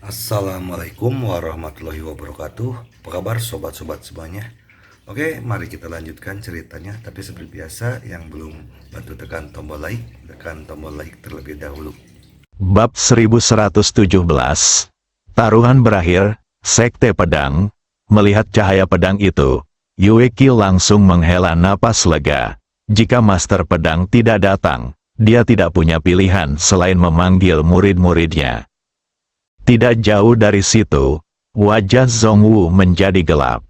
Assalamualaikum warahmatullahi wabarakatuh. Apa kabar sobat-sobat semuanya? Oke, mari kita lanjutkan ceritanya. Tapi seperti biasa, yang belum bantu tekan tombol like, tekan tombol like terlebih dahulu. Bab 1117. Taruhan berakhir. Sekte Pedang. Melihat cahaya pedang itu, Yueki langsung menghela napas lega. Jika Master Pedang tidak datang, dia tidak punya pilihan selain memanggil murid-muridnya. Tidak jauh dari situ, wajah Zhongwu menjadi gelap.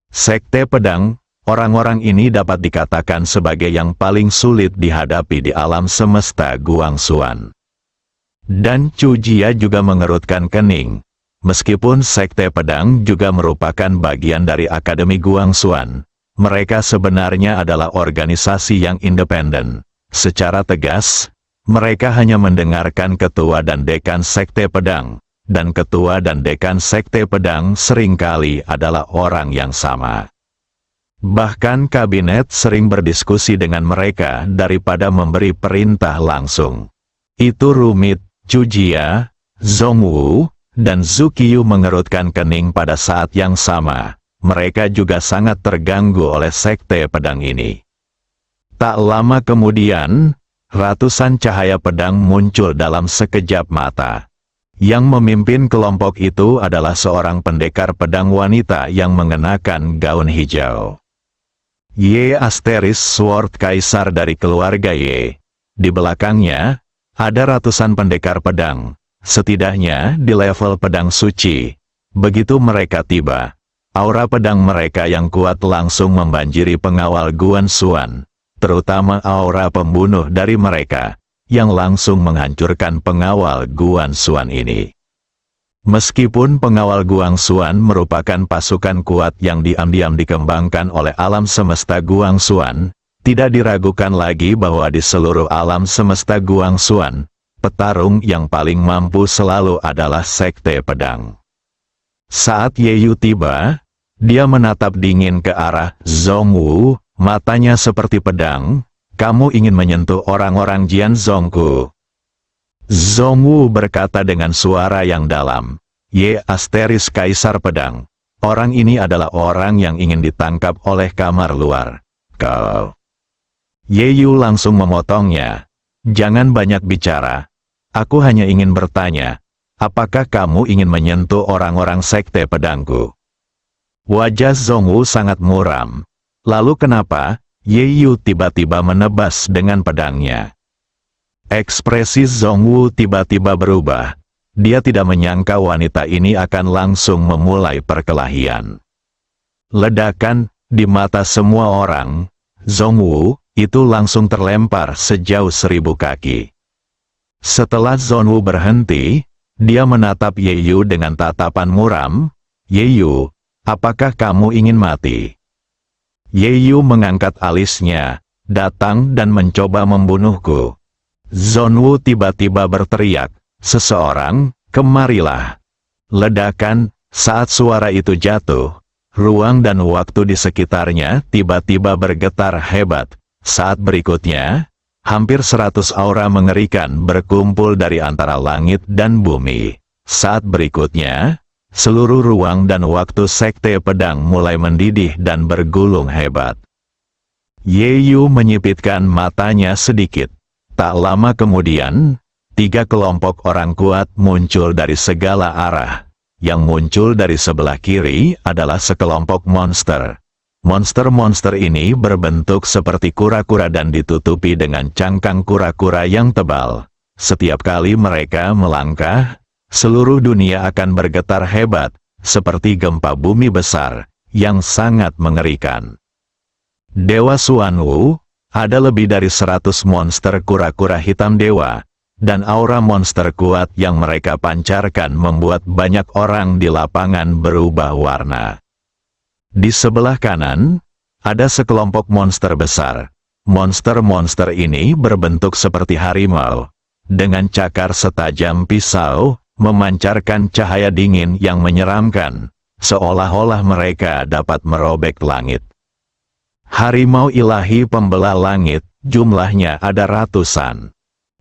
Sekte Pedang, orang-orang ini dapat dikatakan sebagai yang paling sulit dihadapi di alam semesta Guangxuan. Dan Chu Jia juga mengerutkan kening. Meskipun Sekte Pedang juga merupakan bagian dari Akademi Guangxuan, mereka sebenarnya adalah organisasi yang independen. Secara tegas, mereka hanya mendengarkan ketua dan dekan Sekte Pedang, dan ketua dan dekan Sekte Pedang seringkali adalah orang yang sama. Bahkan kabinet sering berdiskusi dengan mereka daripada memberi perintah langsung. Itu rumit. Chu Jia, Zhongwu, dan Zuqiu mengerutkan kening pada saat yang sama. Mereka juga sangat terganggu oleh Sekte Pedang ini. Tak lama kemudian, ratusan cahaya pedang muncul dalam sekejap mata. Yang memimpin kelompok itu adalah seorang pendekar pedang wanita yang mengenakan gaun hijau. Ye Asteris Sword Kaisar dari keluarga Ye. Di belakangnya, ada ratusan pendekar pedang, setidaknya di level pedang suci. Begitu mereka tiba, aura pedang mereka yang kuat langsung membanjiri pengawal Guangxuan, terutama aura pembunuh dari mereka, yang langsung menghancurkan pengawal Guangxuan ini. Meskipun pengawal Guangxuan merupakan pasukan kuat yang diam-diam dikembangkan oleh alam semesta Guangxuan, tidak diragukan lagi bahwa di seluruh alam semesta Guangxuan, petarung yang paling mampu selalu adalah Sekte Pedang. Saat Ye Yu tiba, dia menatap dingin ke arah Zhongwu, matanya seperti pedang. Kamu ingin menyentuh orang-orang Jianzhongku? Zhongwu berkata dengan suara yang dalam. Ye Asteris Kaisar Pedang. Orang ini adalah orang yang ingin ditangkap oleh kamar luar. Kau. Ye Yu langsung memotongnya. Jangan banyak bicara. Aku hanya ingin bertanya. Apakah kamu ingin menyentuh orang-orang Sekte Pedangku? Wajah Zhongwu sangat muram. Lalu kenapa? Ye Yu tiba-tiba menebas dengan pedangnya. Ekspresi Zhongwu tiba-tiba berubah. Dia tidak menyangka wanita ini akan langsung memulai perkelahian. Ledakan di mata semua orang. Zhongwu itu langsung terlempar sejauh 1000 kaki. Setelah Zhongwu berhenti, dia menatap Ye Yu dengan tatapan muram. Ye Yu, apakah kamu ingin mati? Ye Yu mengangkat alisnya, datang dan mencoba membunuhku. Zhongwu tiba-tiba berteriak, seseorang, kemarilah. Ledakan, saat suara itu jatuh, ruang dan waktu di sekitarnya tiba-tiba bergetar hebat. Saat berikutnya, hampir 100 aura mengerikan berkumpul dari antara langit dan bumi. Saat berikutnya, seluruh ruang dan waktu Sekte Pedang mulai mendidih dan bergulung hebat. Ye Yu menyipitkan matanya sedikit. Tak lama kemudian, 3 kelompok orang kuat muncul dari segala arah. Yang muncul dari sebelah kiri adalah sekelompok monster. Monster-monster ini berbentuk seperti kura-kura dan ditutupi dengan cangkang kura-kura yang tebal. Setiap kali mereka melangkah, seluruh dunia akan bergetar hebat, seperti gempa bumi besar, yang sangat mengerikan. Dewa Xuanwu, ada lebih dari 100 monster kura-kura hitam dewa, dan aura monster kuat yang mereka pancarkan membuat banyak orang di lapangan berubah warna. Di sebelah kanan, ada sekelompok monster besar. Monster-monster ini berbentuk seperti harimau, dengan cakar setajam pisau, memancarkan cahaya dingin yang menyeramkan, seolah-olah mereka dapat merobek langit. Harimau ilahi pembelah langit, jumlahnya ada ratusan.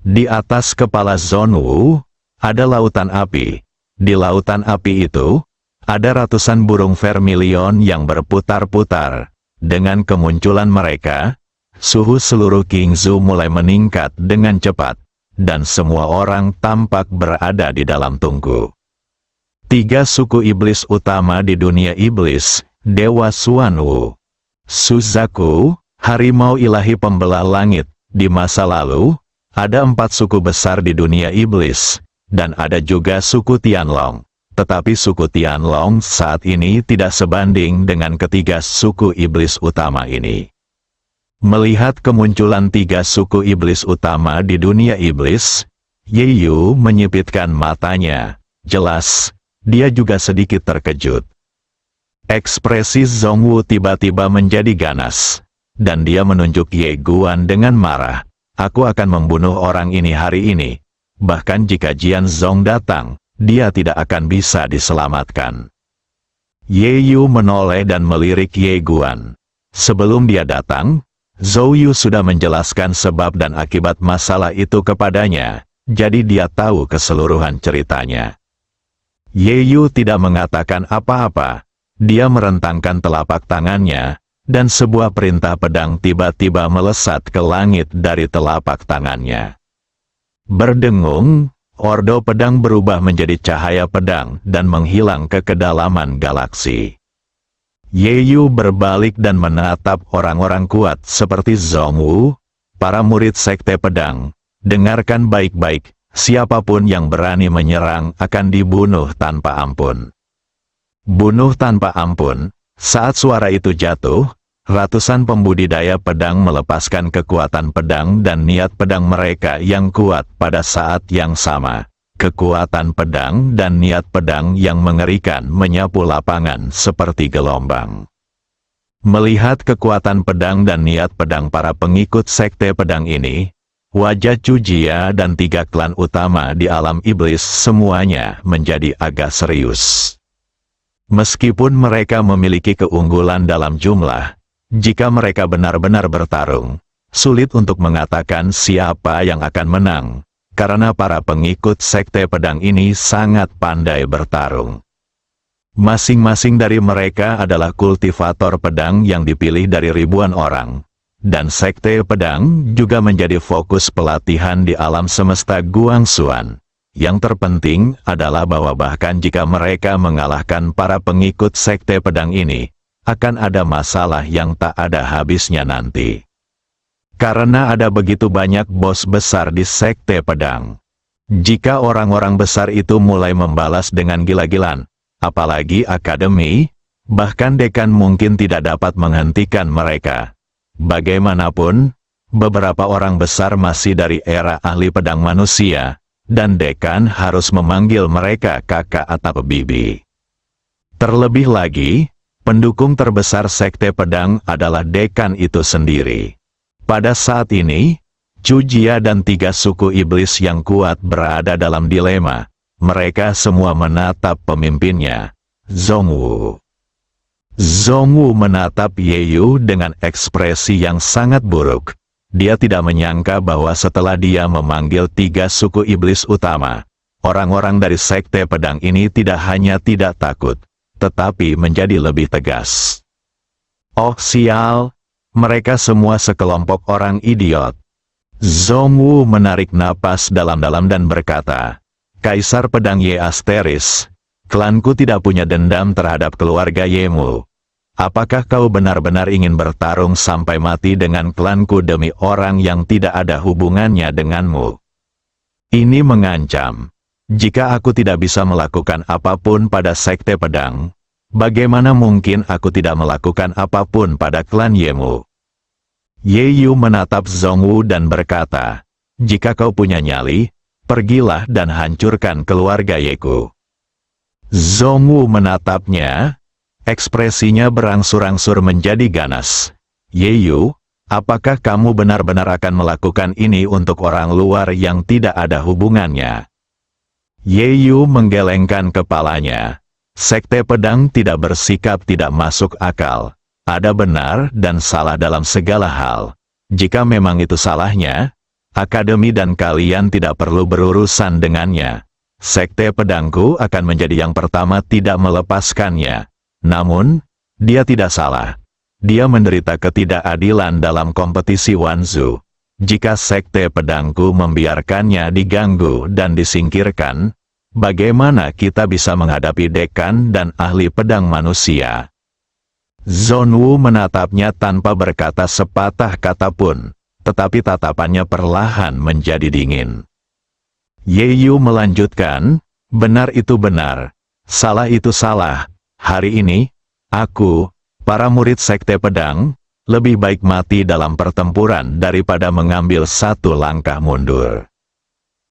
Di atas kepala Zhongwu, ada lautan api, Di lautan api itu, ada ratusan burung vermilion yang berputar-putar. Dengan kemunculan mereka, suhu seluruh Qingzhou mulai meningkat dengan cepat, dan semua orang tampak berada di dalam tungku. 3 suku iblis utama di dunia iblis, Dewa Xuanwu, Suzaku, harimau ilahi pembelah langit. Di masa lalu, ada 4 suku besar di dunia iblis, dan ada juga suku Tianlong. Tetapi suku Tianlong saat ini tidak sebanding dengan ketiga suku iblis utama ini. Melihat kemunculan 3 suku iblis utama di dunia iblis, Ye Yu menyipitkan matanya. Jelas, dia juga sedikit terkejut. Ekspresi Zhongwu tiba-tiba menjadi ganas, dan dia menunjuk Ye Guan dengan marah. Aku akan membunuh orang ini hari ini. Bahkan jika Jian Zhong datang, dia tidak akan bisa diselamatkan. Ye Yu menoleh dan melirik Ye Guan. Sebelum dia datang, Zhou Yu sudah menjelaskan sebab dan akibat masalah itu kepadanya, jadi dia tahu keseluruhan ceritanya. Ye Yu tidak mengatakan apa-apa. Dia merentangkan telapak tangannya, dan sebuah perintah pedang tiba-tiba melesat ke langit dari telapak tangannya. Berdengung, ordo pedang berubah menjadi cahaya pedang dan menghilang ke kedalaman galaksi. Ye Yu berbalik dan menatap orang-orang kuat seperti Zhongwu, para murid sekte pedang. Dengarkan baik-baik, siapapun yang berani menyerang akan dibunuh tanpa ampun. Bunuh tanpa ampun. Saat suara itu jatuh, ratusan pembudidaya pedang melepaskan kekuatan pedang dan niat pedang mereka yang kuat pada saat yang sama. Kekuatan pedang dan niat pedang yang mengerikan menyapu lapangan seperti gelombang. Melihat kekuatan pedang dan niat pedang para pengikut sekte pedang ini, wajah Cujia dan 3 klan utama di alam iblis semuanya menjadi agak serius. Meskipun mereka memiliki keunggulan dalam jumlah, jika mereka benar-benar bertarung, sulit untuk mengatakan siapa yang akan menang, karena para pengikut sekte pedang ini sangat pandai bertarung. Masing-masing dari mereka adalah kultivator pedang yang dipilih dari ribuan orang, dan sekte pedang juga menjadi fokus pelatihan di alam semesta Guangxuan. Yang terpenting adalah bahwa bahkan jika mereka mengalahkan para pengikut sekte pedang ini, akan ada masalah yang tak ada habisnya nanti. Karena ada begitu banyak bos besar di sekte pedang. Jika orang-orang besar itu mulai membalas dengan gila-gilaan, apalagi akademi, bahkan dekan mungkin tidak dapat menghentikan mereka. Bagaimanapun, beberapa orang besar masih dari era ahli pedang manusia, dan dekan harus memanggil mereka kakak atau bibi. Terlebih lagi, pendukung terbesar sekte pedang adalah dekan itu sendiri. Pada saat ini, Cujia dan 3 suku iblis yang kuat berada dalam dilema. Mereka semua menatap pemimpinnya, Zhongwu. Zhongwu menatap Ye Yu dengan ekspresi yang sangat buruk. Dia tidak menyangka bahwa setelah dia memanggil 3 suku iblis utama, orang-orang dari sekte pedang ini tidak hanya tidak takut, tetapi menjadi lebih tegas. Oh sial, mereka semua sekelompok orang idiot. Zhongwu menarik napas dalam-dalam dan berkata, Kaisar pedang Ye Asteris, klanku tidak punya dendam terhadap keluarga Yemu. Apakah kau benar-benar ingin bertarung sampai mati dengan klanku demi orang yang tidak ada hubungannya denganmu? Ini mengancam. Jika aku tidak bisa melakukan apapun pada sekte pedang, bagaimana mungkin aku tidak melakukan apapun pada klan Yemu? Ye Yu menatap Zhongwu dan berkata, jika kau punya nyali, pergilah dan hancurkan keluarga Yeku. Zhongwu menatapnya. Ekspresinya berangsur-angsur menjadi ganas. Ye Yu, apakah kamu benar-benar akan melakukan ini untuk orang luar yang tidak ada hubungannya? Ye Yu menggelengkan kepalanya. Sekte pedang tidak bersikap tidak masuk akal. Ada benar dan salah dalam segala hal. Jika memang itu salahnya, akademi dan kalian tidak perlu berurusan dengannya. Sekte Pedangku akan menjadi yang pertama tidak melepaskannya. Namun, dia tidak salah. Dia menderita ketidakadilan dalam kompetisi Wanzu. Jika Sekte Pedangku membiarkannya diganggu dan disingkirkan, bagaimana kita bisa menghadapi dekan dan ahli pedang manusia? Zonwu menatapnya tanpa berkata sepatah kata pun, tetapi tatapannya perlahan menjadi dingin. Yeyu melanjutkan, benar itu benar, salah itu salah. Hari ini, aku, para murid Sekte Pedang, lebih baik mati dalam pertempuran daripada mengambil satu langkah mundur.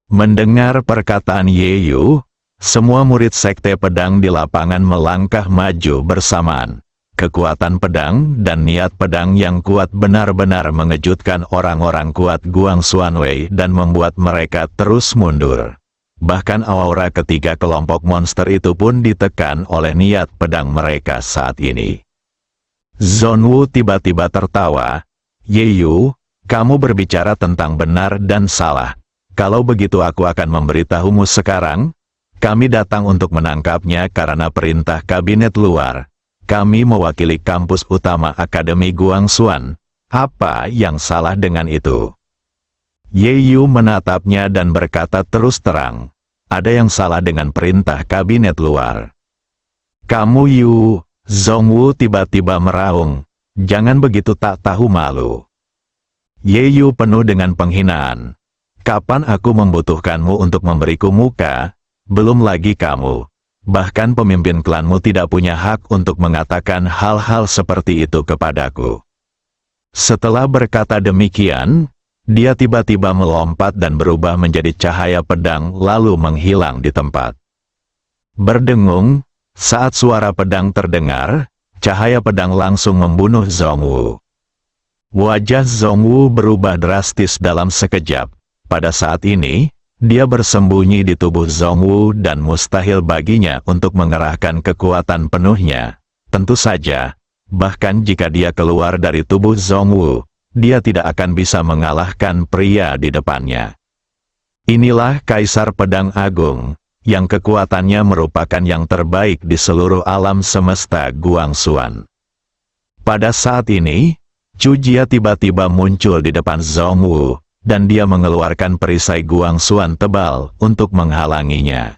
Mendengar perkataan Yeyu, semua murid Sekte Pedang di lapangan melangkah maju bersamaan. Kekuatan pedang dan niat pedang yang kuat benar-benar mengejutkan orang-orang kuat Guang Xuanwei dan membuat mereka terus mundur. Bahkan aura ketiga kelompok monster itu pun ditekan oleh niat pedang mereka saat ini. Zonwu tiba-tiba tertawa. Yeyu, kamu berbicara tentang benar dan salah. Kalau begitu aku akan memberitahumu sekarang. Kami datang untuk menangkapnya karena perintah kabinet luar. Kami mewakili kampus utama Akademi Guangxuan. Apa yang salah dengan itu? Yeyu menatapnya dan berkata terus terang. Ada yang salah dengan perintah kabinet luar. Kamu Yu, Zongwu tiba-tiba meraung. Jangan begitu tak tahu malu. Yeyu penuh dengan penghinaan. Kapan aku membutuhkanmu untuk memberiku muka? Belum lagi kamu. Bahkan pemimpin klanmu tidak punya hak untuk mengatakan hal-hal seperti itu kepadaku. Setelah berkata demikian, dia tiba-tiba melompat dan berubah menjadi cahaya pedang lalu menghilang di tempat. Berdengung, saat suara pedang terdengar, cahaya pedang langsung membunuh Zongwu. Wajah Zongwu berubah drastis dalam sekejap. Pada saat ini, dia bersembunyi di tubuh Zongwu dan mustahil baginya untuk mengerahkan kekuatan penuhnya. Tentu saja, bahkan jika dia keluar dari tubuh Zongwu, dia tidak akan bisa mengalahkan pria di depannya. Inilah Kaisar Pedang Agung, yang kekuatannya merupakan yang terbaik di seluruh alam semesta Guangxuan. Pada saat ini, Chu Jia tiba-tiba muncul di depan Zongwu, dan dia mengeluarkan perisai Guangxuan tebal untuk menghalanginya.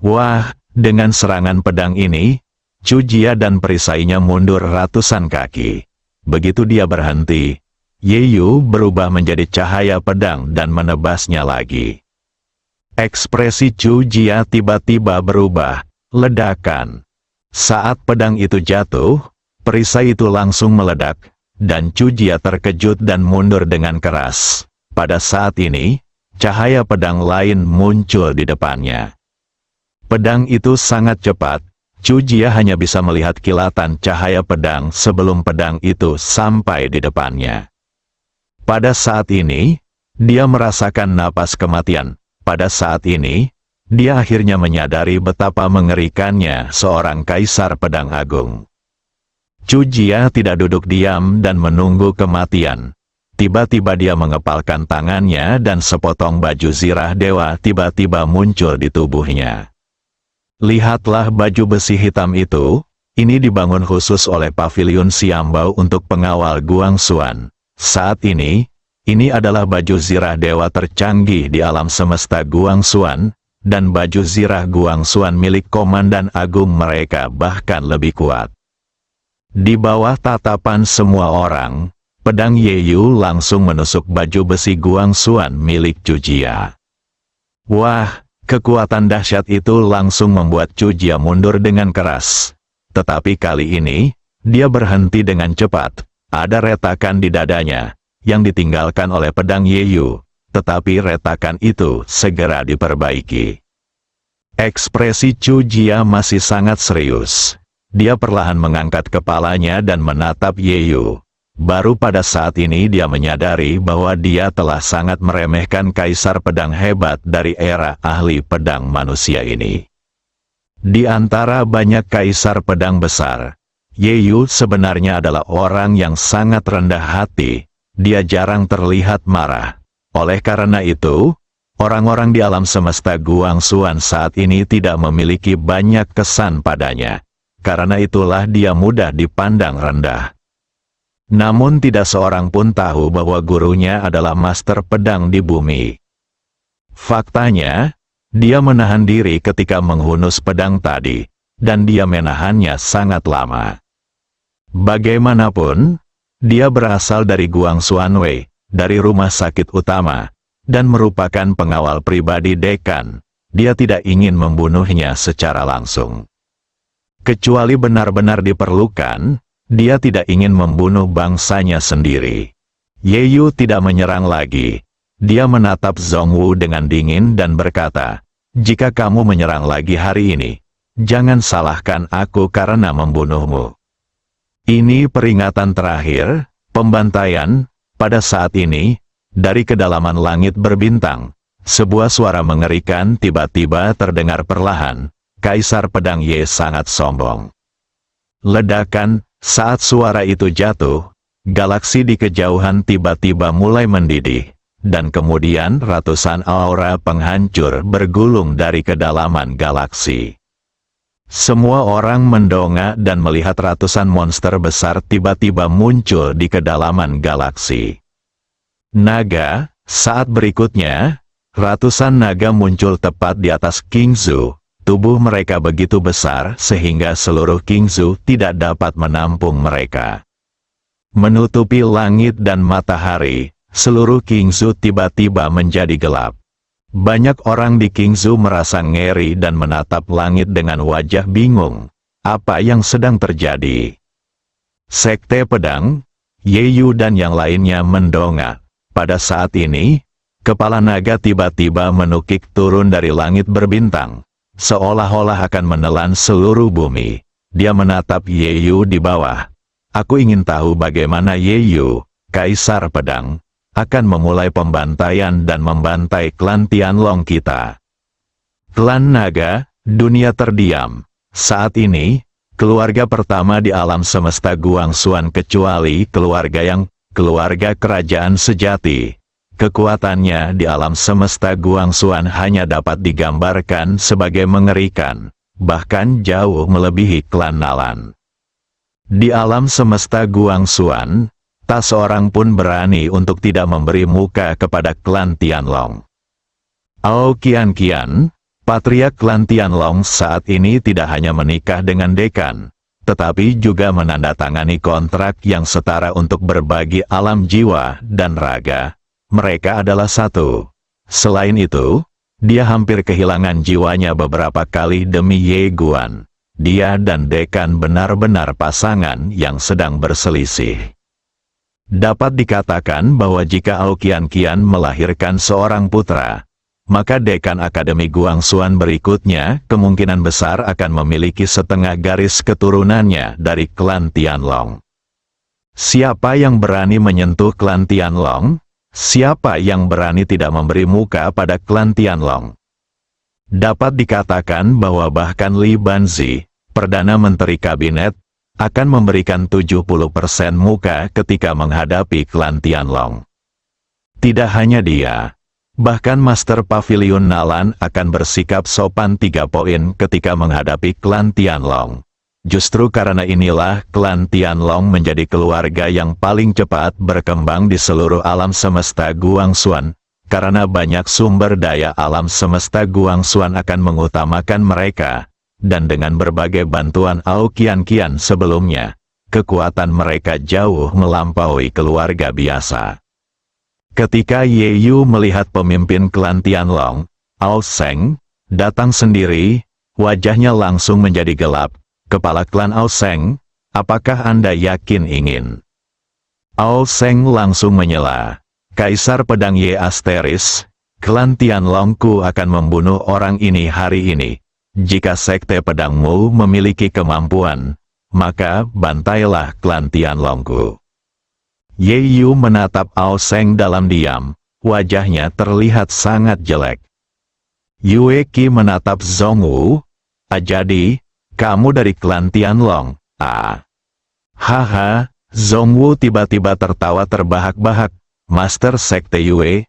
Wah, dengan serangan pedang ini, Chu Jia dan perisainya mundur ratusan kaki. Begitu dia berhenti, Yeyu berubah menjadi cahaya pedang dan menebasnya lagi. Ekspresi Chu Jia tiba-tiba berubah, ledakan. Saat pedang itu jatuh, perisai itu langsung meledak, dan Chu Jia terkejut dan mundur dengan keras. Pada saat ini, cahaya pedang lain muncul di depannya. Pedang itu sangat cepat. Chu Jia hanya bisa melihat kilatan cahaya pedang sebelum pedang itu sampai di depannya. Pada saat ini, dia merasakan napas kematian. Pada saat ini, dia akhirnya menyadari betapa mengerikannya seorang Kaisar Pedang Agung. Chu Jia tidak duduk diam dan menunggu kematian. Tiba-tiba dia mengepalkan tangannya dan sepotong baju zirah dewa tiba-tiba muncul di tubuhnya. Lihatlah baju besi hitam itu, ini dibangun khusus oleh Paviliun Xiambao untuk pengawal Guangxuan. Saat ini adalah baju zirah dewa tercanggih di alam semesta Guangxuan, dan baju zirah Guangxuan milik Komandan Agung mereka bahkan lebih kuat. Di bawah tatapan semua orang, pedang Yeyu langsung menusuk baju besi Guangxuan milik Chu Jia. Wah, kekuatan dahsyat itu langsung membuat Chu Jia mundur dengan keras. Tetapi kali ini, dia berhenti dengan cepat. Ada retakan di dadanya, yang ditinggalkan oleh pedang Yeyu, tetapi retakan itu segera diperbaiki. Ekspresi Chu Jia masih sangat serius. Dia perlahan mengangkat kepalanya dan menatap Yeyu. Baru pada saat ini dia menyadari bahwa dia telah sangat meremehkan Kaisar Pedang hebat dari era ahli pedang manusia ini. Di antara banyak Kaisar Pedang besar, Yeyu sebenarnya adalah orang yang sangat rendah hati. Dia jarang terlihat marah. Oleh karena itu, Orang-orang di alam semesta Guangxuan saat ini tidak memiliki banyak kesan padanya. Karena itulah dia mudah dipandang rendah. Namun tidak seorang pun tahu bahwa gurunya adalah master pedang di bumi. Faktanya, dia menahan diri ketika menghunus pedang tadi, dan dia menahannya sangat lama. Bagaimanapun, dia berasal dari Guangxuan Wei, dari rumah sakit utama, dan merupakan pengawal pribadi dekan. Dia tidak ingin membunuhnya secara langsung. Kecuali benar-benar diperlukan, dia tidak ingin membunuh bangsanya sendiri. Ye Yu tidak menyerang lagi. Dia menatap Zhongwu dengan dingin dan berkata, "Jika kamu menyerang lagi hari ini, jangan salahkan aku karena membunuhmu." Ini peringatan terakhir, pembantaian. Pada saat ini, dari kedalaman langit berbintang, sebuah suara mengerikan tiba-tiba terdengar perlahan. Kaisar Pedang Ye sangat sombong. Ledakan, saat suara itu jatuh, galaksi di kejauhan tiba-tiba mulai mendidih, dan kemudian ratusan aura penghancur bergulung dari kedalaman galaksi. Semua orang mendongak dan melihat ratusan monster besar tiba-tiba muncul di kedalaman galaksi. Naga, saat berikutnya, ratusan naga muncul tepat di atas Qingzu. Tubuh mereka begitu besar sehingga seluruh Qingzu tidak dapat menampung mereka. Menutupi langit dan matahari, seluruh Qingzu tiba-tiba menjadi gelap. Banyak orang di Qingzu merasa ngeri dan menatap langit dengan wajah bingung. Apa yang sedang terjadi? Sekte Pedang, Ye Yu dan yang lainnya mendongak. Pada saat ini, kepala naga tiba-tiba menukik turun dari langit berbintang, seolah-olah akan menelan seluruh bumi. Dia menatap Ye Yu di bawah. Aku ingin tahu bagaimana Ye Yu, Kaisar Pedang, akan memulai pembantaian dan membantai klan Tianlong kita. Klan Naga, dunia terdiam. Saat ini, keluarga pertama di alam semesta Guangxuan kecuali keluarga kerajaan sejati. Kekuatannya di alam semesta Guangxuan hanya dapat digambarkan sebagai mengerikan, bahkan jauh melebihi klan Nalan. Di alam semesta Guangxuan, tak seorang pun berani untuk tidak memberi muka kepada klan Tianlong. Ao Qian, patriark klan Tianlong saat ini tidak hanya menikah dengan dekan, tetapi juga menandatangani kontrak yang setara untuk berbagi alam jiwa dan raga. Mereka adalah satu. Selain itu, dia hampir kehilangan jiwanya beberapa kali demi Ye Guan. Dia dan dekan benar-benar pasangan yang sedang berselisih. Dapat dikatakan bahwa jika Ao Qian melahirkan seorang putra, maka dekan Akademi Guangxuan berikutnya kemungkinan besar akan memiliki setengah garis keturunannya dari klan Tianlong. Siapa yang berani menyentuh klan Tianlong? Siapa yang berani tidak memberi muka pada klan Tianlong? Dapat dikatakan bahwa bahkan Li Banzi, Perdana Menteri Kabinet, akan memberikan 70% muka ketika menghadapi klan Tianlong. Tidak hanya dia, bahkan Master Pavilion Nalan akan bersikap sopan 3 poin ketika menghadapi klan Tianlong. Justru karena inilah klan Tianlong menjadi keluarga yang paling cepat berkembang di seluruh alam semesta Guangxuan, karena banyak sumber daya alam semesta Guangxuan akan mengutamakan mereka, dan dengan berbagai bantuan Ao Qian sebelumnya, kekuatan mereka jauh melampaui keluarga biasa. Ketika Ye Yu melihat pemimpin klan Tianlong, Ao Seng, datang sendiri, wajahnya langsung menjadi gelap. Kepala klan Ao Seng, apakah Anda yakin ingin? Ao Seng langsung menyela. Kaisar Pedang Ye Asteris, klan Tianlongku akan membunuh orang ini hari ini. Jika sekte pedangmu memiliki kemampuan, maka bantailah klan Tianlongku. Ye Yu menatap Ao Seng dalam diam, wajahnya terlihat sangat jelek. Yue Qi menatap Zhongwu. Jadi, kamu dari klan Tianlong? Haha, Zhongwu tiba-tiba tertawa terbahak-bahak. Master Sekte Yue,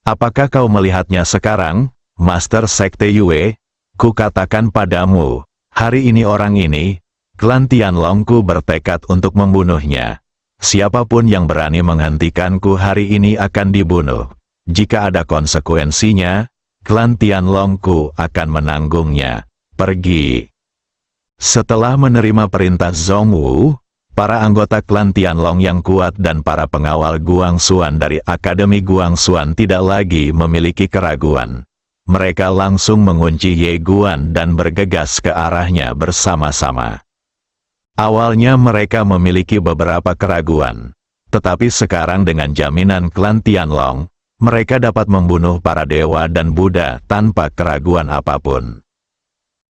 Apakah kau melihatnya sekarang, Master Sekte Yue? Kukatakan padamu, hari ini orang ini, klan Tianlongku bertekad untuk membunuhnya. Siapapun yang berani menghentikanku hari ini akan dibunuh. Jika ada konsekuensinya, klan Tianlongku akan menanggungnya. Pergi. Setelah menerima perintah Zhongwu, para anggota klan Tianlong yang kuat dan para pengawal Guangxuan dari Akademi Guangxuan tidak lagi memiliki keraguan. Mereka langsung mengunci Ye Guan dan bergegas ke arahnya bersama-sama. Awalnya mereka memiliki beberapa keraguan, tetapi sekarang dengan jaminan klan Tianlong, mereka dapat membunuh para dewa dan Buddha tanpa keraguan apapun.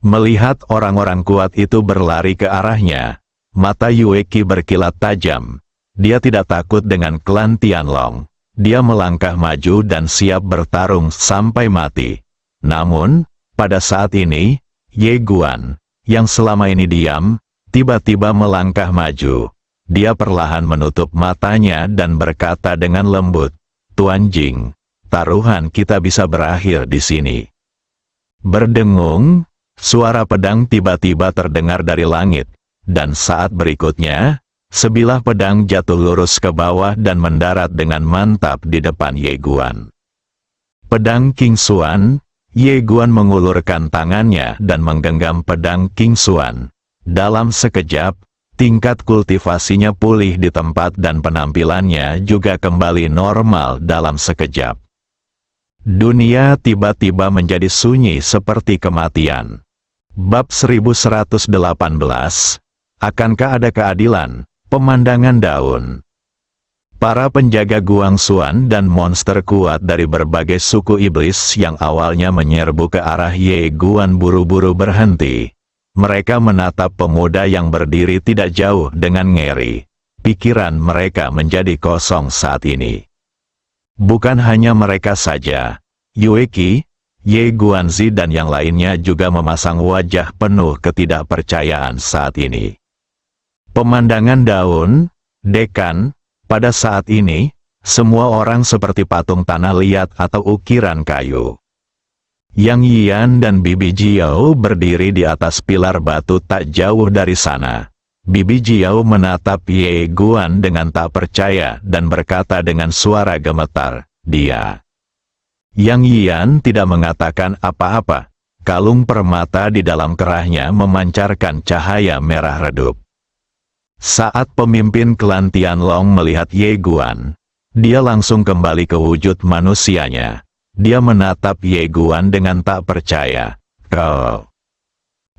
Melihat orang-orang kuat itu berlari ke arahnya, mata Yue Qi berkilat tajam. Dia tidak takut dengan klan Tianlong. Dia melangkah maju dan siap bertarung sampai mati. Namun, pada saat ini, Ye Guan, yang selama ini diam, tiba-tiba melangkah maju. Dia perlahan menutup matanya dan berkata dengan lembut, "Tuan Jing, taruhan kita bisa berakhir di sini." Berdengung, suara pedang tiba-tiba terdengar dari langit, dan saat berikutnya, sebilah pedang jatuh lurus ke bawah dan mendarat dengan mantap di depan Ye Guan. Pedang King Xuan, Ye Guan mengulurkan tangannya dan menggenggam pedang King Xuan. Dalam sekejap, tingkat kultivasinya pulih di tempat dan penampilannya juga kembali normal dalam sekejap. Dunia tiba-tiba menjadi sunyi seperti kematian. Bab 1118, akankah ada keadilan? Pemandangan daun. Para penjaga Guangxuan dan monster kuat dari berbagai suku iblis yang awalnya menyerbu ke arah Ye Guan buru-buru berhenti. Mereka menatap pemuda yang berdiri tidak jauh dengan ngeri. Pikiran mereka menjadi kosong saat ini. Bukan hanya mereka saja, Yue Qi, Ye Guanzi dan yang lainnya juga memasang wajah penuh ketidakpercayaan saat ini. Pemandangan daun, dekan, pada saat ini, semua orang seperti patung tanah liat atau ukiran kayu. Yang Yian dan Bibi Jiao berdiri di atas pilar batu tak jauh dari sana. Bibi Jiao menatap Ye Guan dengan tak percaya dan berkata dengan suara gemetar, "Dia." Yang Yian tidak mengatakan apa-apa. Kalung permata di dalam kerahnya memancarkan cahaya merah redup. Saat pemimpin klan Tianlong melihat Ye Guan, dia langsung kembali ke wujud manusianya. Dia menatap Ye Guan dengan tak percaya. "Kau."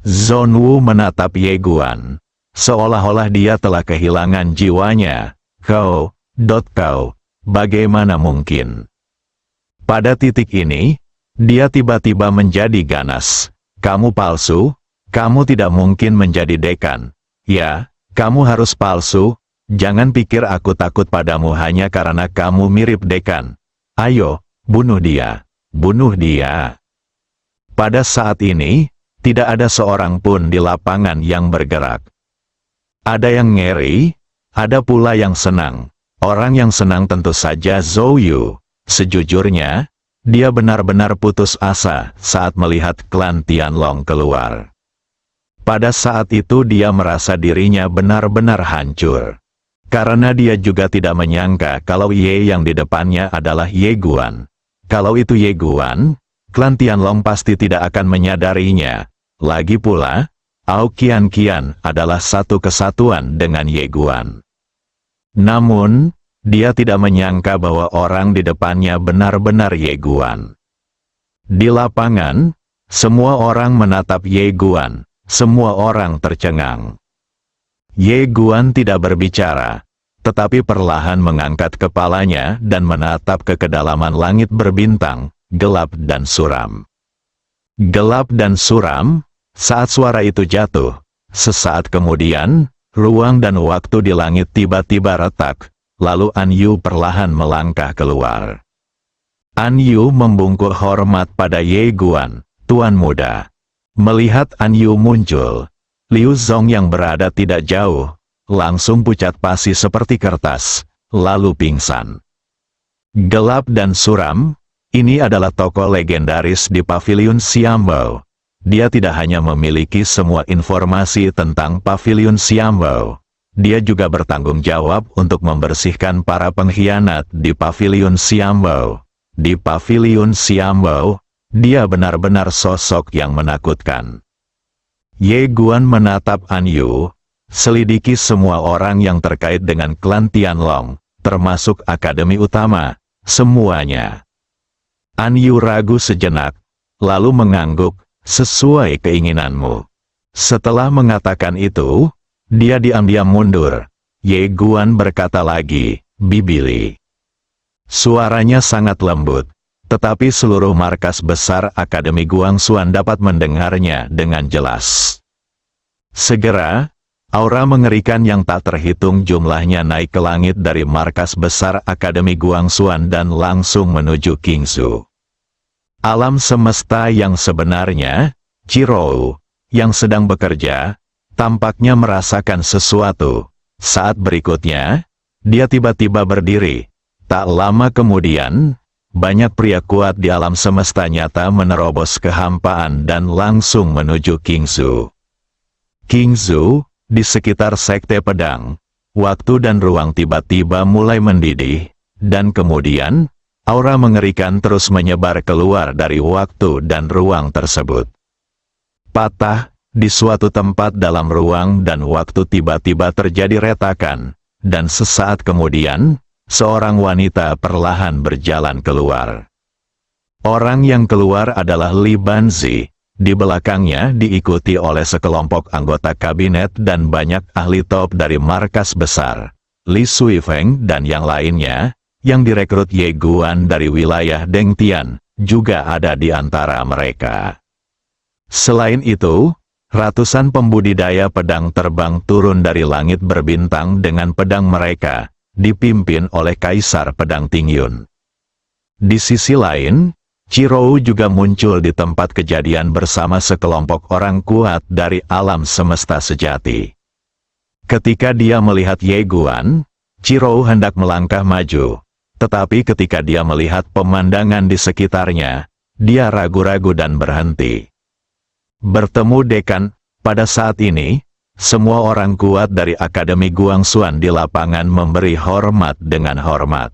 Zhongwu menatap Ye Guan, seolah-olah dia telah kehilangan jiwanya. Kau, bagaimana mungkin?" Pada titik ini, dia tiba-tiba menjadi ganas. "Kamu palsu, kamu tidak mungkin menjadi dekan. Ya, kamu harus palsu, jangan pikir aku takut padamu hanya karena kamu mirip dekan. Ayo, bunuh dia, bunuh dia." Pada saat ini, tidak ada seorang pun di lapangan yang bergerak. Ada yang ngeri, ada pula yang senang. Orang yang senang tentu saja Zhou Yu. Sejujurnya, dia benar-benar putus asa saat melihat klan Tianlong keluar. Pada saat itu dia merasa dirinya benar-benar hancur. Karena dia juga tidak menyangka kalau Ye yang di depannya adalah Ye Guan. Kalau itu Ye Guan, klan Tianlong pasti tidak akan menyadarinya. Lagi pula, Ao Qian Qian adalah satu kesatuan dengan Ye Guan. Namun, dia tidak menyangka bahwa orang di depannya benar-benar Ye Guan. Di lapangan, semua orang menatap Ye Guan, semua orang tercengang. Ye Guan tidak berbicara, tetapi perlahan mengangkat kepalanya dan menatap ke kedalaman langit berbintang, gelap dan suram. Gelap dan suram, saat suara itu jatuh, sesaat kemudian, ruang dan waktu di langit tiba-tiba retak. Lalu An Yu perlahan melangkah keluar. An Yu membungkuk hormat pada Ye Guan, "Tuan muda." Melihat An Yu muncul, Liu Zong yang berada tidak jauh, langsung pucat pasi seperti kertas, lalu pingsan. Gelap dan suram, Ini adalah tokoh legendaris di Paviliun Xiambao. Dia tidak hanya memiliki semua informasi tentang Paviliun Xiambao, dia juga bertanggung jawab untuk membersihkan para pengkhianat di Paviliun Xiambao. Di Paviliun Xiambao, dia benar-benar sosok yang menakutkan. Ye Guan menatap An Yu, selidiki semua orang yang terkait dengan klan Tianlong, termasuk akademi utama, semuanya. An Yu ragu sejenak, lalu mengangguk, sesuai keinginanmu. Setelah mengatakan itu, dia diam-diam mundur. Ye Guan berkata lagi, Bibili. Suaranya sangat lembut, tetapi seluruh markas besar Akademi Guangxuan dapat mendengarnya dengan jelas. Segera, aura mengerikan yang tak terhitung jumlahnya naik ke langit dari markas besar Akademi Guangxuan dan langsung menuju Qingzhou. Alam semesta yang sebenarnya, Qirou, yang sedang bekerja, tampaknya merasakan sesuatu. Saat berikutnya, dia tiba-tiba berdiri. Tak lama kemudian, banyak pria kuat di alam semesta nyata menerobos kehampaan dan langsung menuju Qingzhou. Qingzhou, di sekitar Sekte Pedang, waktu dan ruang tiba-tiba mulai mendidih, dan kemudian, aura mengerikan terus menyebar keluar dari waktu dan ruang tersebut. Patah, di suatu tempat dalam ruang dan waktu tiba-tiba terjadi retakan, dan sesaat kemudian, seorang wanita perlahan berjalan keluar. Orang yang keluar adalah Li Banzi, di belakangnya diikuti oleh sekelompok anggota kabinet dan banyak ahli top dari markas besar. Li Suifeng dan yang lainnya, yang direkrut Ye Guan dari wilayah Dengtian, juga ada di antara mereka. Selain itu, ratusan pembudidaya pedang terbang turun dari langit berbintang dengan pedang mereka, dipimpin oleh Kaisar Pedang Tingyun. Di sisi lain, Qirou juga muncul di tempat kejadian bersama sekelompok orang kuat dari alam semesta sejati. Ketika dia melihat Ye Guan, Qirou hendak melangkah maju. Tetapi ketika dia melihat pemandangan di sekitarnya, dia ragu-ragu dan berhenti. Bertemu Dekan, pada saat ini, semua orang kuat dari Akademi Guangxuan di lapangan memberi hormat dengan hormat.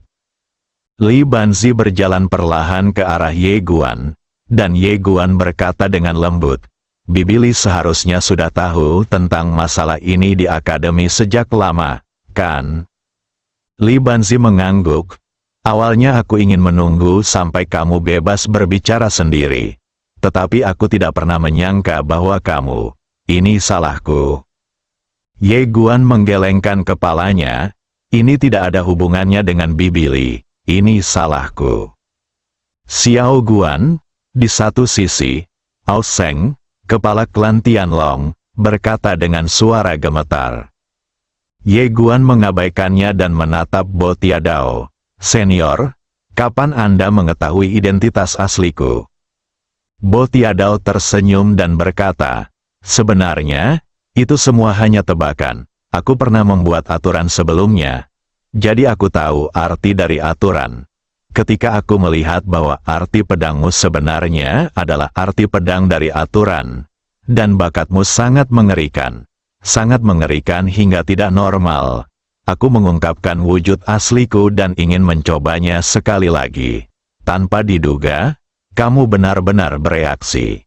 Li Banzi berjalan perlahan ke arah Ye Guan, dan Ye Guan berkata dengan lembut, Bibili seharusnya sudah tahu tentang masalah ini di Akademi sejak lama, kan? Li Banzi mengangguk. Awalnya aku ingin menunggu sampai kamu bebas berbicara sendiri. Tetapi aku tidak pernah menyangka bahwa kamu, ini salahku. Ye Guan menggelengkan kepalanya, ini tidak ada hubungannya dengan Bibili, ini salahku. Xiao Guan, di satu sisi, Ao Seng, kepala klan Tianlong, berkata dengan suara gemetar. Ye Guan mengabaikannya dan menatap Bo Tiadao. Senior, kapan Anda mengetahui identitas asliku? Bo Tiadao tersenyum dan berkata, sebenarnya, itu semua hanya tebakan. Aku pernah membuat aturan sebelumnya. Jadi aku tahu arti dari aturan. Ketika aku melihat bahwa arti pedangmu sebenarnya adalah arti pedang dari aturan. Dan bakatmu sangat mengerikan. Sangat mengerikan hingga tidak normal. Aku mengungkapkan wujud asliku dan ingin mencobanya sekali lagi. Tanpa diduga, kamu benar-benar bereaksi.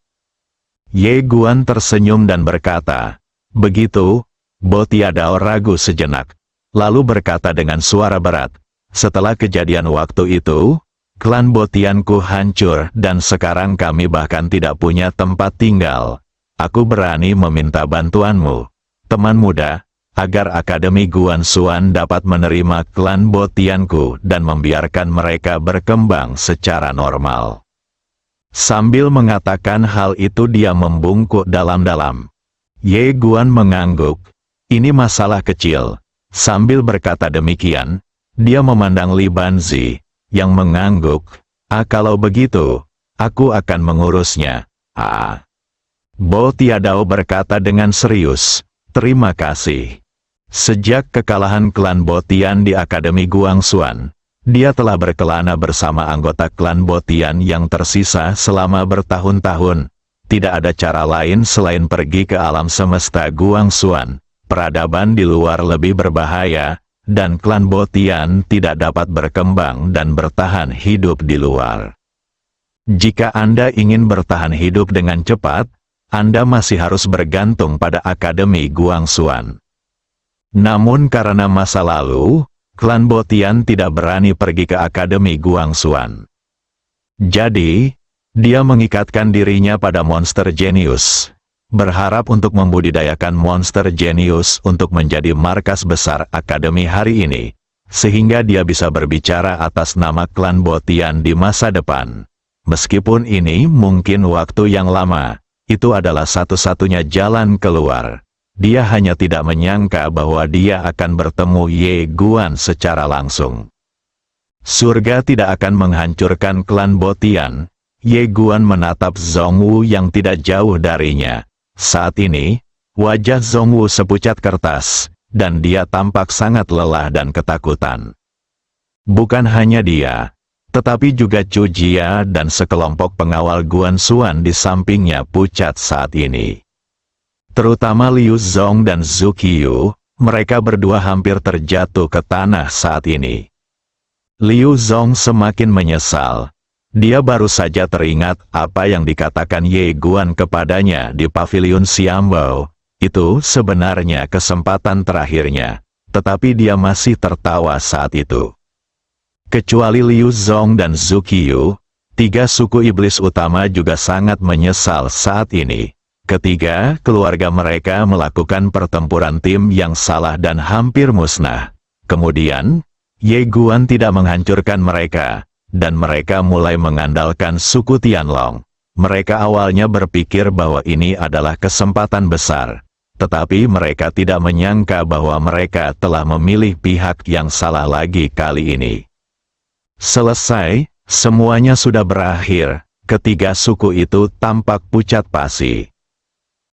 Ye Guan tersenyum dan berkata, begitu, Bo Tiadao ragu sejenak. Lalu berkata dengan suara berat, setelah kejadian waktu itu, klan Botianku hancur dan sekarang kami bahkan tidak punya tempat tinggal. Aku berani meminta bantuanmu, teman muda, agar Akademi Guangxuan dapat menerima klan Botianku dan membiarkan mereka berkembang secara normal. Sambil mengatakan hal itu dia membungkuk dalam-dalam. Ye Guan mengangguk, ini masalah kecil. Sambil berkata demikian, dia memandang Li Banzi, yang mengangguk, kalau begitu, aku akan mengurusnya. Bo Tiadao berkata dengan serius, terima kasih. Sejak kekalahan klan Botian di Akademi Guangxuan, Dia telah berkelana bersama anggota klan Botian yang tersisa selama bertahun-tahun. Tidak ada cara lain selain pergi ke alam semesta Guangxuan. Peradaban di luar lebih berbahaya, dan klan Botian tidak dapat berkembang dan bertahan hidup di luar. Jika Anda ingin bertahan hidup dengan cepat, Anda masih harus bergantung pada Akademi Guangxuan. Namun karena masa lalu, klan Botian tidak berani pergi ke Akademi Guangxuan. Jadi, dia mengikatkan dirinya pada monster jenius, berharap untuk membudidayakan monster jenius untuk menjadi markas besar Akademi hari ini, sehingga dia bisa berbicara atas nama klan Botian di masa depan. Meskipun ini mungkin waktu yang lama, itu adalah satu-satunya jalan keluar. Dia hanya tidak menyangka bahwa dia akan bertemu Ye Guan secara langsung. Surga tidak akan menghancurkan klan Botian. Ye Guan menatap Zhongwu yang tidak jauh darinya. Saat ini, wajah Zhongwu sepucat kertas, dan dia tampak sangat lelah dan ketakutan. Bukan hanya dia, tetapi juga Chu Jia dan sekelompok pengawal Guangxuan di sampingnya pucat saat ini. Terutama Liu Zong dan Zhu Qiu, mereka berdua hampir terjatuh ke tanah saat ini. Liu Zong semakin menyesal. Dia baru saja teringat apa yang dikatakan Ye Guan kepadanya di pavilion Xiambao. Itu sebenarnya kesempatan terakhirnya, tetapi dia masih tertawa saat itu. Kecuali Liu Zong dan Zhu Qiu, tiga suku iblis utama juga sangat menyesal saat ini. Ketiga, keluarga mereka melakukan pertempuran tim yang salah dan hampir musnah. Kemudian, Ye Guan tidak menghancurkan mereka, dan mereka mulai mengandalkan suku Tianlong. Mereka awalnya berpikir bahwa ini adalah kesempatan besar, tetapi mereka tidak menyangka bahwa mereka telah memilih pihak yang salah lagi kali ini. Selesai, semuanya sudah berakhir. Ketiga suku itu tampak pucat pasi.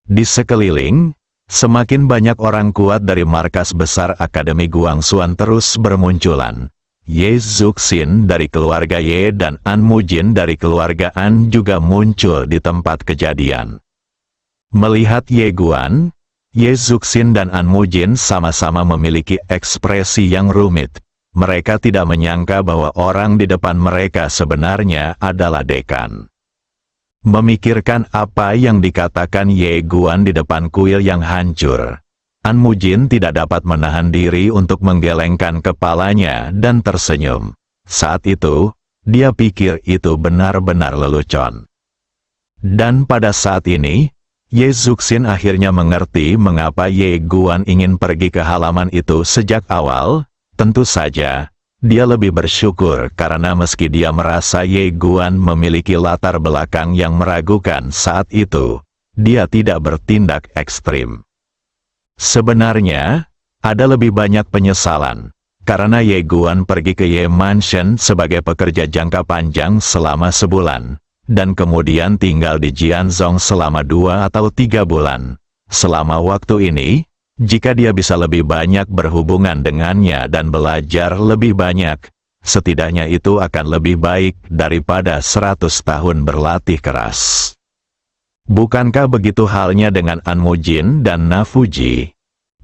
Di sekeliling, semakin banyak orang kuat dari markas besar Akademi Guangxuan terus bermunculan. Ye Zuxin dari keluarga Ye dan An Mujin dari keluarga An juga muncul di tempat kejadian. Melihat Ye Guan, Ye Zuxin dan An Mujin sama-sama memiliki ekspresi yang rumit. Mereka tidak menyangka bahwa orang di depan mereka sebenarnya adalah dekan. Memikirkan apa yang dikatakan Ye Guan di depan kuil yang hancur, An Mujin tidak dapat menahan diri untuk menggelengkan kepalanya dan tersenyum. Saat itu, dia pikir itu benar-benar lelucon. Dan pada saat ini, Ye Zuxin akhirnya mengerti mengapa Ye Guan ingin pergi ke halaman itu sejak awal. Tentu saja, dia lebih bersyukur karena meski dia merasa Ye Guan memiliki latar belakang yang meragukan saat itu, dia tidak bertindak ekstrim. Sebenarnya, ada lebih banyak penyesalan, karena Ye Guan pergi ke Ye Mansion sebagai pekerja jangka panjang selama sebulan, dan kemudian tinggal di Jianzhong selama 2 atau 3 bulan. Selama waktu ini, jika dia bisa lebih banyak berhubungan dengannya dan belajar lebih banyak, setidaknya itu akan lebih baik daripada 100 tahun berlatih keras. Bukankah begitu halnya dengan An Mujin dan Na Fuji?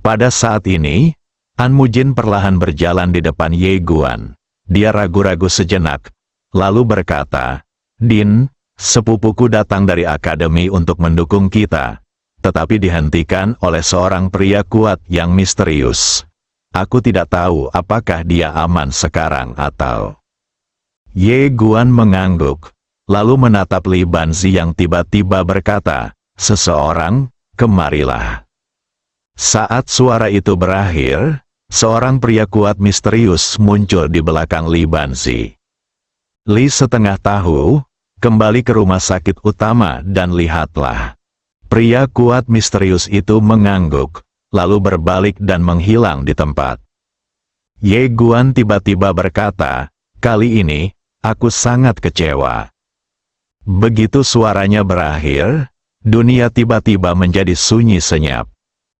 Pada saat ini, An Mujin perlahan berjalan di depan Ye Guan. Dia ragu-ragu sejenak, lalu berkata, "Din, sepupuku datang dari akademi untuk mendukung kita, tetapi dihentikan oleh seorang pria kuat yang misterius. Aku tidak tahu apakah dia aman sekarang atau..." Ye Guan mengangguk, lalu menatap Li Banzi yang tiba-tiba berkata, "Seseorang, kemarilah." Saat suara itu berakhir, seorang pria kuat misterius muncul di belakang Li Banzi. Li setengah tahu, kembali ke rumah sakit utama dan lihatlah. Pria kuat misterius itu mengangguk, lalu berbalik dan menghilang di tempat. Ye Guan tiba-tiba berkata, "Kali ini, aku sangat kecewa." Begitu suaranya berakhir, dunia tiba-tiba menjadi sunyi senyap.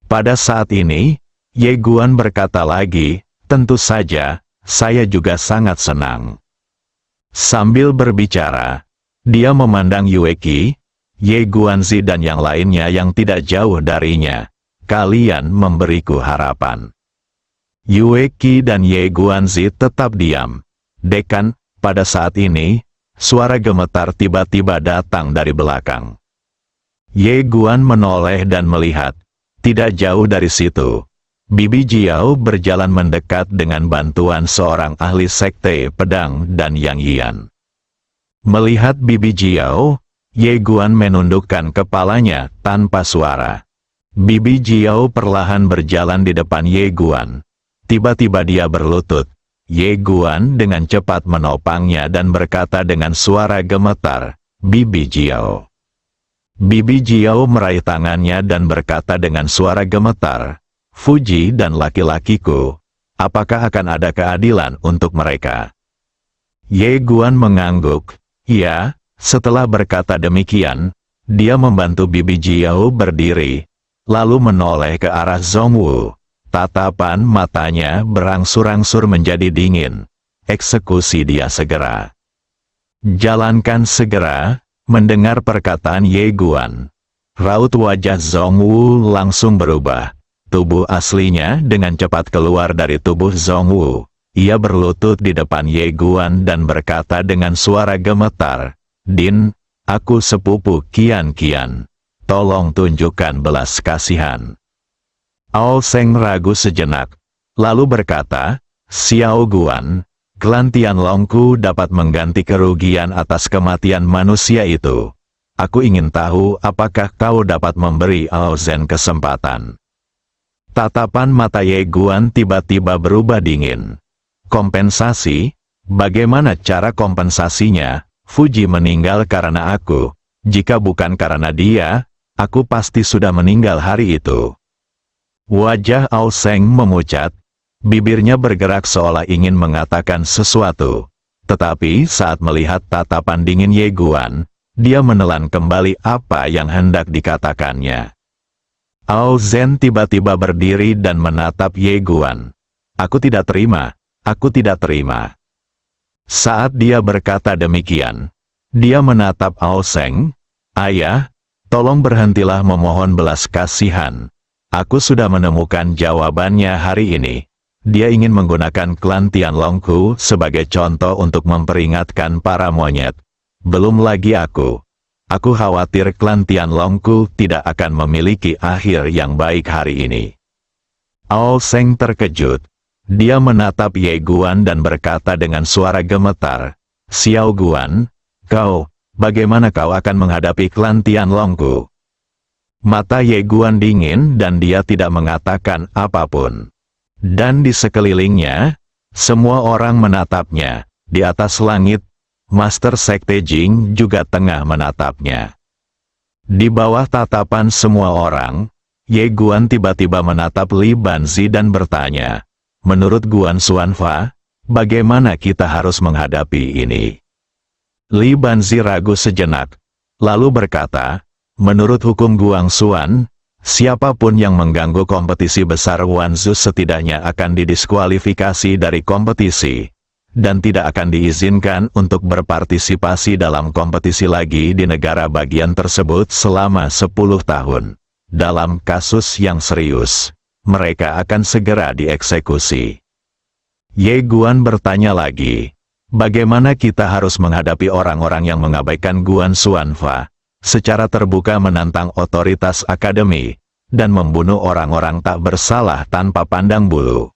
Pada saat ini, Ye Guan berkata lagi, "Tentu saja, saya juga sangat senang. Sambil berbicara, dia memandang Yueki, Ye Guanzi dan yang lainnya yang tidak jauh darinya. Kalian memberiku harapan. Yueki dan Ye Guanzi tetap diam. Dekan, pada saat ini, suara gemetar tiba-tiba datang dari belakang. Ye Guan menoleh dan melihat. Tidak jauh dari situ, Bibi Jiao berjalan mendekat dengan bantuan seorang ahli sekte pedang dan Yang Yian. Melihat Bibi Jiao, Ye Guan menundukkan kepalanya tanpa suara. Bibi Jiao perlahan berjalan di depan Ye Guan. Tiba-tiba dia berlutut. Ye Guan dengan cepat menopangnya dan berkata dengan suara gemetar, "Bibi Jiao." Bibi Jiao meraih tangannya dan berkata dengan suara gemetar, "Fuji dan laki-lakiku, apakah akan ada keadilan untuk mereka?" Ye Guan mengangguk. Ya, setelah berkata demikian, dia membantu Bibi Jiao berdiri, lalu menoleh ke arah Zhongwu. Tatapan matanya berangsur-angsur menjadi dingin. Eksekusi dia segera. Jalankan segera. Mendengar perkataan Ye Guan, raut wajah Zhongwu langsung berubah. Tubuh aslinya dengan cepat keluar dari tubuh Zhongwu. Ia berlutut di depan Ye Guan dan berkata dengan suara gemetar, "Din, aku sepupu Kian. Tolong tunjukkan belas kasihan." Ao Seng ragu sejenak, lalu berkata, "Xiao Guan, klan Tianlongku dapat mengganti kerugian atas kematian manusia itu. Aku ingin tahu apakah kau dapat memberi Ao Zhen kesempatan." Tatapan mata Ye Guan tiba-tiba berubah dingin. "Kompensasi? Bagaimana cara kompensasinya? Fuji meninggal karena aku. Jika bukan karena dia, aku pasti sudah meninggal hari itu." Wajah Ao Seng memucat. Bibirnya bergerak seolah ingin mengatakan sesuatu. Tetapi saat melihat tatapan dingin Ye Guan, dia menelan kembali apa yang hendak dikatakannya. Ao Zhen tiba-tiba berdiri dan menatap Ye Guan. Aku tidak terima. Saat dia berkata demikian, dia menatap Ao Seng. "Ayah, tolong berhentilah memohon belas kasihan. Aku sudah menemukan jawabannya hari ini." Dia ingin menggunakan klan Tianlongku sebagai contoh untuk memperingatkan para monyet. Belum lagi aku. Aku khawatir klan Tianlongku tidak akan memiliki akhir yang baik hari ini. Ao Seng terkejut. Dia menatap Ye Guan dan berkata dengan suara gemetar, "Xiao Guan, bagaimana kau akan menghadapi klan Tianlongku?" Mata Ye Guan dingin dan dia tidak mengatakan apapun. Dan di sekelilingnya, semua orang menatapnya. Di atas langit, Master Sekte Jing juga tengah menatapnya. Di bawah tatapan semua orang, Ye Guan tiba-tiba menatap Li Banzi dan bertanya, "Menurut Guan Xuanfa, bagaimana kita harus menghadapi ini?" Li Banzi ragu sejenak, lalu berkata, "Menurut hukum Guang Xuan, siapapun yang mengganggu kompetisi besar Wanzu setidaknya akan didiskualifikasi dari kompetisi, dan tidak akan diizinkan untuk berpartisipasi dalam kompetisi lagi di negara bagian tersebut selama 10 tahun. Dalam kasus yang serius, mereka akan segera dieksekusi." Ye Guan bertanya lagi, "Bagaimana kita harus menghadapi orang-orang yang mengabaikan Guan Xuanfa, secara terbuka menantang otoritas akademi, dan membunuh orang-orang tak bersalah tanpa pandang bulu?"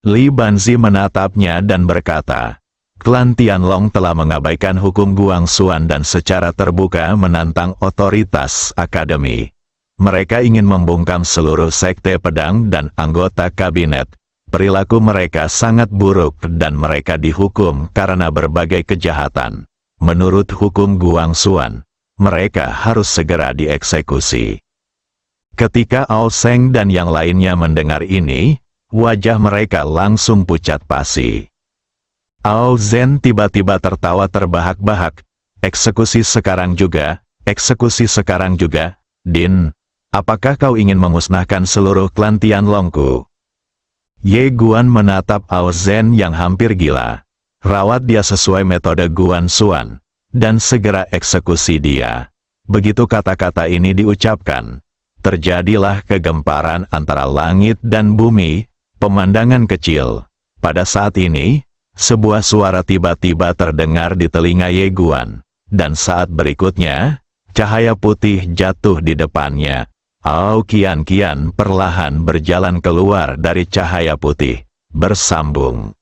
Li Banzi menatapnya dan berkata, "Klan Tianlong telah mengabaikan hukum Guang Xuan dan secara terbuka menantang otoritas akademi. Mereka ingin membungkam seluruh sekte pedang dan anggota kabinet. Perilaku mereka sangat buruk dan mereka dihukum karena berbagai kejahatan. Menurut hukum Guang Xuan, mereka harus segera dieksekusi." Ketika Ao Seng dan yang lainnya mendengar ini, wajah mereka langsung pucat pasi. Ao Zhen tiba-tiba tertawa terbahak-bahak. Eksekusi sekarang juga, Din, apakah kau ingin memusnahkan seluruh klan Tianlongku?" Ye Guan menatap Ao Zhen yang hampir gila. Rawat dia sesuai metode Guan Xuan, dan segera eksekusi dia. Begitu kata-kata ini diucapkan, terjadilah kegemparan antara langit dan bumi, pemandangan kecil. Pada saat ini, sebuah suara tiba-tiba terdengar di telinga Ye Guan, dan saat berikutnya, cahaya putih jatuh di depannya. Ao Kian perlahan berjalan keluar dari cahaya putih, bersambung.